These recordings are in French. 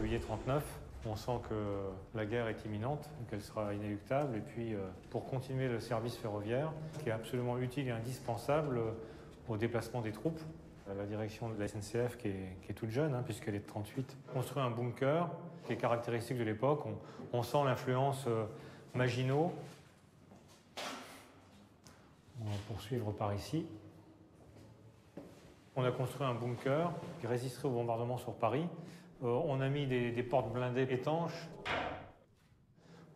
juillet 1939. On sent que la guerre est imminente, qu'elle sera inéluctable. Et puis, pour continuer le service ferroviaire, qui est absolument utile et indispensable au déplacement des troupes, la direction de la SNCF, qui est toute jeune, puisqu'elle est de 1938, construit un bunker qui est caractéristique de l'époque. On sent l'influence Maginot. On va poursuivre par ici. On a construit un bunker qui résisterait au bombardement sur Paris. On a mis des portes blindées étanches.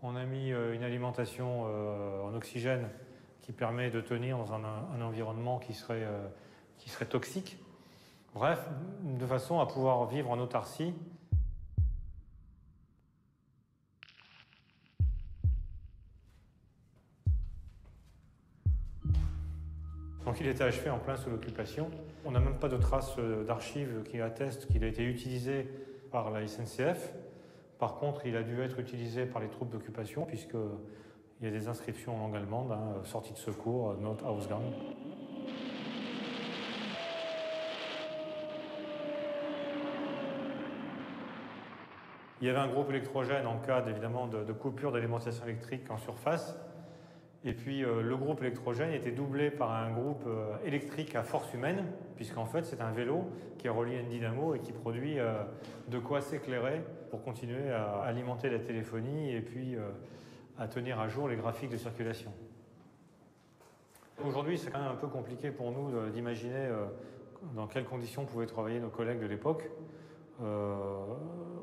On a mis une alimentation en oxygène qui permet de tenir dans un environnement qui serait toxique. Bref, de façon à pouvoir vivre en autarcie. Donc il était achevé en plein sous l'occupation. On n'a même pas de traces d'archives qui attestent qu'il a été utilisé par la SNCF. Par contre, il a dû être utilisé par les troupes d'occupation, puisqu'il y a des inscriptions en langue allemande, sortie de secours, Notausgang. Il y avait un groupe électrogène en cas évidemment de coupure d'alimentation électrique en surface. Et puis le groupe électrogène était doublé par un groupe électrique à force humaine, puisqu'en fait c'est un vélo qui est relié à une dynamo et qui produit de quoi s'éclairer pour continuer à alimenter la téléphonie et puis à tenir à jour les graphiques de circulation. Aujourd'hui, c'est quand même un peu compliqué pour nous d'imaginer dans quelles conditions pouvaient travailler nos collègues de l'époque,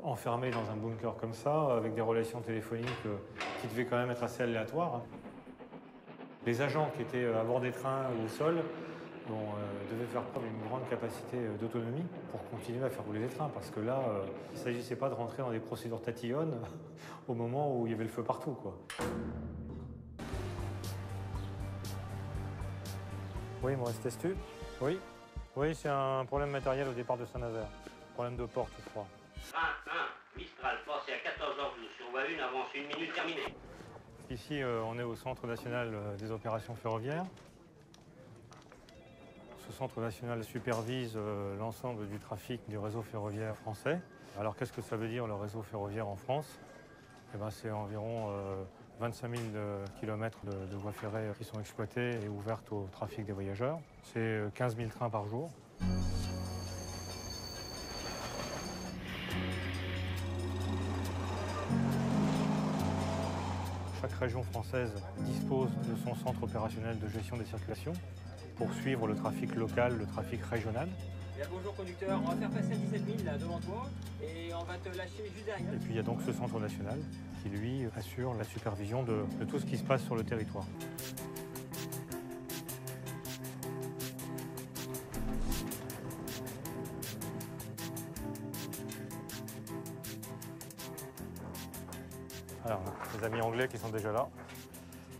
enfermés dans un bunker comme ça, avec des relations téléphoniques qui devaient quand même être assez aléatoires. Les agents qui étaient à bord des trains ou au sol devaient faire preuve d'une grande capacité d'autonomie pour continuer à faire rouler les trains, parce que là, il ne s'agissait pas de rentrer dans des procédures tatillonnes au moment où il y avait le feu partout, quoi. Oui, Maurice Testu. Oui. Oui, c'est un problème matériel au départ de Saint-Nazaire. Problème de porte, je crois. Train 1, Mistral, passé à 14h12 sur voie 1, avance 1 minute, terminé. Ici, on est au Centre national des opérations ferroviaires. Ce Centre national supervise l'ensemble du trafic du réseau ferroviaire français. Alors, qu'est-ce que ça veut dire, le réseau ferroviaire en France? Eh ben, c'est environ 25 000 km de voies ferrées qui sont exploitées et ouvertes au trafic des voyageurs. C'est 15 000 trains par jour. Chaque région française dispose de son centre opérationnel de gestion des circulations pour suivre le trafic local, le trafic régional. Bonjour conducteur, on va faire passer à 17 000 là devant toi et on va te lâcher juste derrière. Et puis il y a donc ce centre national qui lui assure la supervision de tout ce qui se passe sur le territoire. Alors, les amis anglais qui sont déjà là.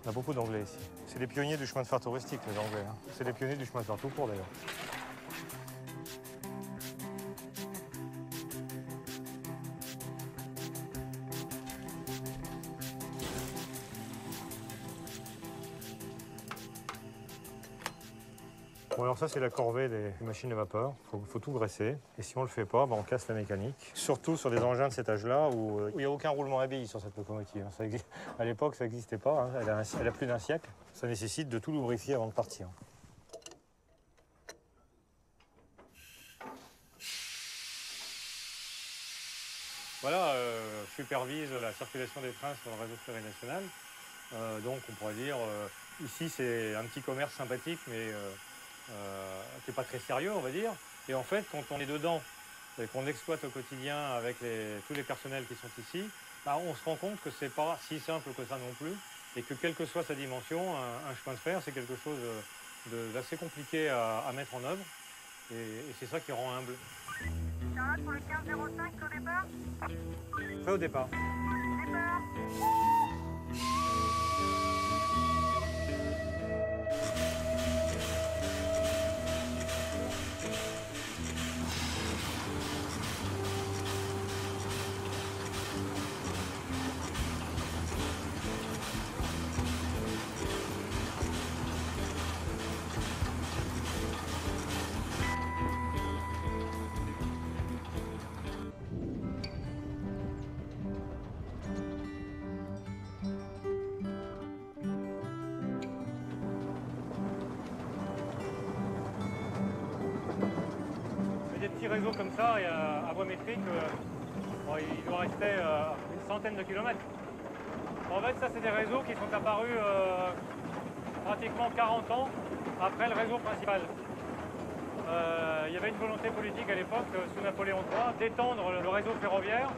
On a beaucoup d'anglais ici. C'est les pionniers du chemin de fer touristique, les anglais. C'est les pionniers du chemin de fer tout court, d'ailleurs. Bon, alors ça, c'est la corvée des machines de vapeur. Il faut tout graisser. Et si on ne le fait pas, on casse la mécanique. Surtout sur des engins de cet âge-là où il n'y a aucun roulement à billes sur cette locomotive. À l'époque, ça n'existait pas. Elle a plus d'un siècle. Ça nécessite de tout lubrifier avant de partir. Voilà, supervise la circulation des trains sur le réseau ferré national. Donc, on pourrait dire, ici, c'est un petit commerce sympathique, mais qui n'est pas très sérieux, on va dire. Et en fait, quand on est dedans et qu'on l'exploite au quotidien avec tous les personnels qui sont ici, on se rend compte que c'est pas si simple que ça non plus, et que quelle que soit sa dimension, un chemin de fer, c'est quelque chose d'assez compliqué à mettre en œuvre, et c'est ça qui rend humble. Charlotte pour le 1505 au départ. Prêt au départ. Départ. petits réseaux comme ça, et à voie métrique, bon, il doit rester une centaine de kilomètres. En fait, ça, c'est des réseaux qui sont apparus pratiquement 40 ans après le réseau principal. Il y avait une volonté politique à l'époque, sous Napoléon III, d'étendre le réseau ferroviaire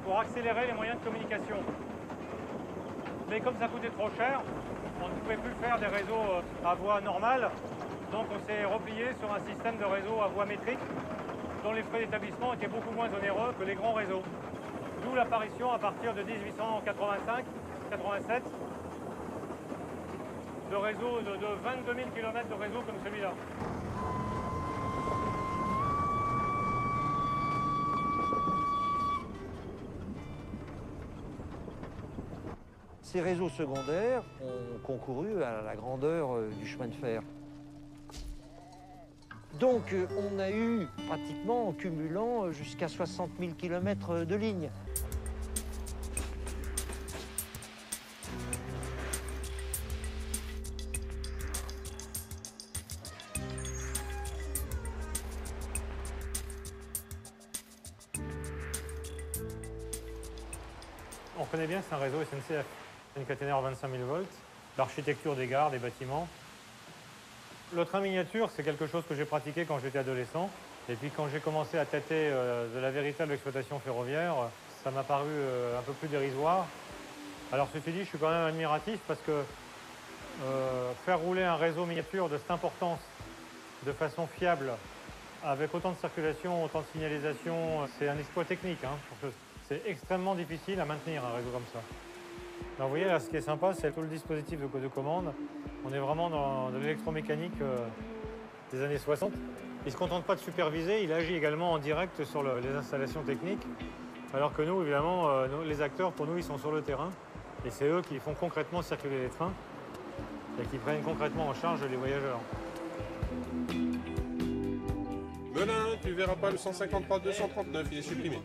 pour accélérer les moyens de communication. Mais comme ça coûtait trop cher, on ne pouvait plus faire des réseaux à voie normale, donc on s'est replié sur un système de réseau à voie métrique dont les frais d'établissement étaient beaucoup moins onéreux que les grands réseaux. D'où l'apparition à partir de 1885-87 de réseaux de 22 000 km de réseau comme celui-là. Ces réseaux secondaires ont concouru à la grandeur du chemin de fer. Donc on a eu pratiquement en cumulant jusqu'à 60 000 km de lignes. On connaît bien, c'est un réseau SNCF. Une caténaire 25 000 volts, l'architecture des gares, des bâtiments. Le train miniature, c'est quelque chose que j'ai pratiqué quand j'étais adolescent. Et puis quand j'ai commencé à tâter de la véritable exploitation ferroviaire, ça m'a paru un peu plus dérisoire. Alors ceci dit, je suis quand même admiratif parce que faire rouler un réseau miniature de cette importance, de façon fiable, avec autant de circulation, autant de signalisation, c'est un exploit technique. C'est extrêmement difficile à maintenir un réseau comme ça. Alors vous voyez, là, ce qui est sympa, c'est tout le dispositif de commande. On est vraiment dans de l'électromécanique des années 60. Il ne se contente pas de superviser, il agit également en direct sur les installations techniques. Alors que nous, évidemment, les acteurs, pour nous, ils sont sur le terrain. Et c'est eux qui font concrètement circuler les trains et qui prennent concrètement en charge les voyageurs. Melun, tu verras pas le 153-239, il est supprimé.